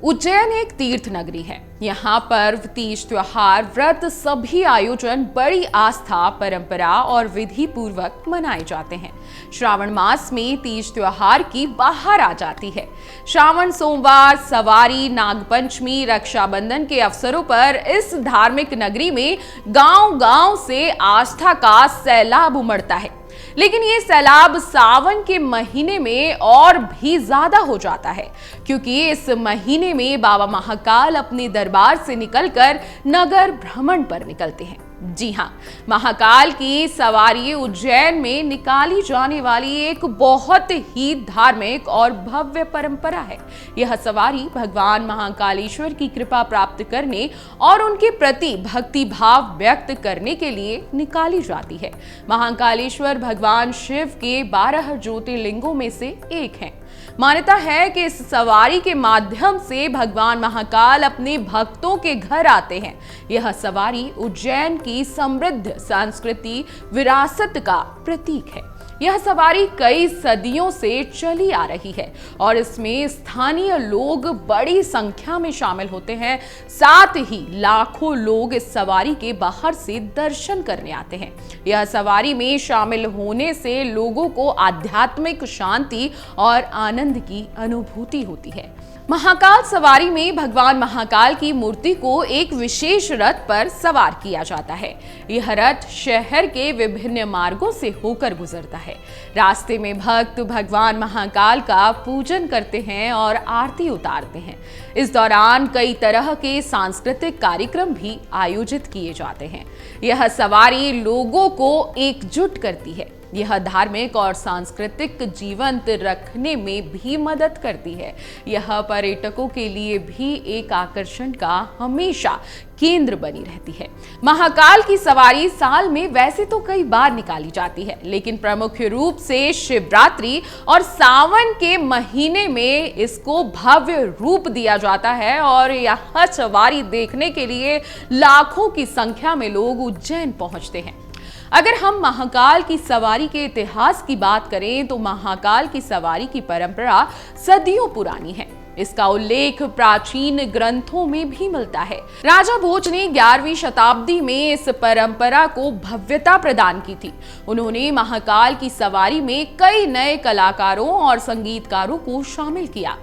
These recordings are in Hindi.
उज्जैन एक तीर्थ नगरी है। यहाँ पर्व, तीज, त्योहार, व्रत सभी आयोजन बड़ी आस्था, परंपरा और विधि पूर्वक मनाए जाते हैं। श्रावण मास में तीज त्योहार की बाहर आ जाती है। श्रावण सोमवार, सवारी, नागपंचमी, रक्षाबंधन के अवसरों पर इस धार्मिक नगरी में गांव-गांव से आस्था का सैलाब उमड़ता है। लेकिन ये सैलाब सावन के महीने में और भी ज्यादा हो जाता है, क्योंकि इस महीने में बाबा महाकाल अपने दरबार से निकलकर नगर भ्रमण पर निकलते हैं। जी हाँ, महाकाल की सवारी उज्जैन में निकाली जाने वाली एक बहुत ही धार्मिक और भव्य परंपरा है। यह सवारी भगवान महाकालेश्वर की कृपा प्राप्त करने और उनके प्रति भक्ति भाव व्यक्त करने के लिए निकाली जाती है। महाकालेश्वर भगवान शिव के 12 ज्योतिर्लिंगों में से एक हैं। मान्यता है कि इस सवारी के माध्यम से भगवान महाकाल अपने भक्तों के घर आते हैं। यह सवारी उज्जैन की समृद्ध सांस्कृतिक विरासत का प्रतीक है। यह सवारी कई सदियों से चली आ रही है और इसमें स्थानीय लोग बड़ी संख्या में शामिल होते हैं। साथ ही लाखों लोग इस सवारी के बाहर से दर्शन करने आते हैं। यह सवारी में शामिल होने से लोगों को आध्यात्मिक शांति और आनंद की अनुभूति होती है। महाकाल सवारी में भगवान महाकाल की मूर्ति को एक विशेष रथ पर सवार किया जाता है। यह रथ शहर के विभिन्न मार्गों से होकर गुजरता है। रास्ते में भक्त भगवान महाकाल का पूजन करते हैं और आरती उतारते हैं। इस दौरान कई तरह के सांस्कृतिक कार्यक्रम भी आयोजित किए जाते हैं। यह सवारी लोगों को एकजुट करती है। यह धार्मिक और सांस्कृतिक जीवंत रखने में भी मदद करती है। यह पर्यटकों के लिए भी एक आकर्षण का हमेशा केंद्र बनी रहती है। महाकाल की सवारी साल में वैसे तो कई बार निकाली जाती है, लेकिन प्रमुख रूप से शिवरात्रि और सावन के महीने में इसको भव्य रूप दिया जाता है और यह सवारी देखने के लिए लाखों की संख्या में लोग उज्जैन पहुंचते हैं। अगर हम महाकाल की सवारी के इतिहास की बात करें तो महाकाल की सवारी की परंपरा सदियों पुरानी है। इसका उल्लेख प्राचीन ग्रंथों में भी मिलता है। राजा भोज ने 11वीं शताब्दी में इस परंपरा को भव्यता प्रदान की थी। उन्होंने महाकाल की सवारी में कई नए कलाकारों और संगीतकारों को शामिल किया।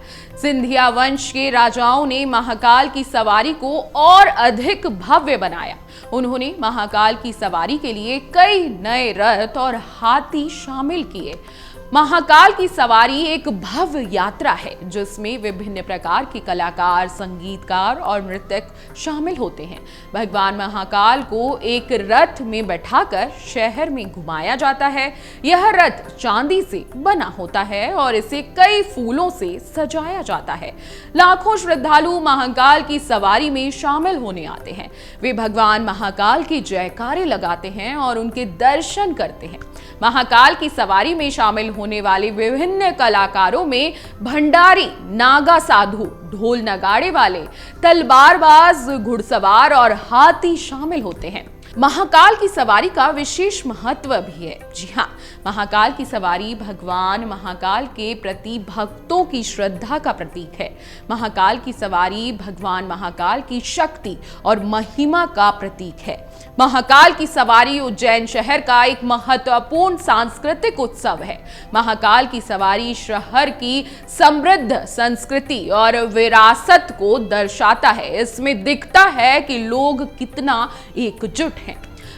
सिंधिया वंश के राजाओं ने महाकाल की सवारी को और अधिक भव्य बनाया। उन्होंने महाकाल की सवारी के लिए कई नए रथ और हाथी शामिल किए। महाकाल की सवारी एक भव्य यात्रा है जिसमें विभिन्न प्रकार के कलाकार, संगीतकार और नृत्यक शामिल होते हैं। भगवान महाकाल को एक रथ में बैठाकर शहर में घुमाया जाता है। यह रथ चांदी से बना होता है और इसे कई फूलों से सजाया जाता है। लाखों श्रद्धालु महाकाल की सवारी में शामिल होने आते हैं। वे भगवान महाकाल की जयकारे लगाते हैं और उनके दर्शन करते हैं। महाकाल की सवारी में शामिल होने वाले विभिन्न कलाकारों में भंडारी, नागा साधु, ढोल नगाड़े वाले, तलवारबाज, घुड़सवार और हाथी शामिल होते हैं। महाकाल की सवारी का विशेष महत्व भी है। जी हाँ, महाकाल की सवारी भगवान महाकाल के प्रति भक्तों की श्रद्धा का प्रतीक है। महाकाल की सवारी भगवान महाकाल की शक्ति और महिमा का प्रतीक है। महाकाल की सवारी उज्जैन शहर का एक महत्वपूर्ण सांस्कृतिक उत्सव है। महाकाल की सवारी शहर की समृद्ध संस्कृति और विरासत को दर्शाता है। इसमें दिखता है कि लोग कितना एकजुट हैं।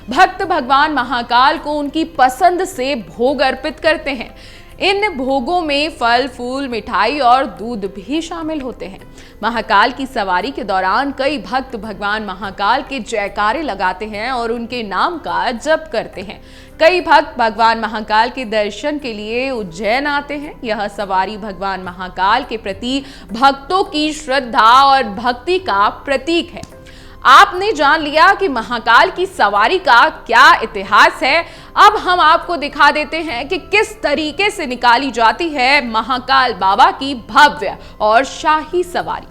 भक्त भगवान महाकाल को उनकी पसंद से भोग अर्पित करते हैं। इन भोगों में फल, फूल, मिठाई और दूध भी शामिल होते हैं। महाकाल की सवारी के दौरान कई भक्त भगवान महाकाल के जयकारे लगाते हैं और उनके नाम का जप करते हैं। कई भक्त भगवान महाकाल के दर्शन के लिए उज्जैन आते हैं। यह सवारी भगवान महाकाल के प्रति भक्तों की श्रद्धा और भक्ति का प्रतीक है। आपने जान लिया कि महाकाल की सवारी का क्या इतिहास है। अब हम आपको दिखा देते हैं कि किस तरीके से निकाली जाती है महाकाल बाबा की भव्य और शाही सवारी।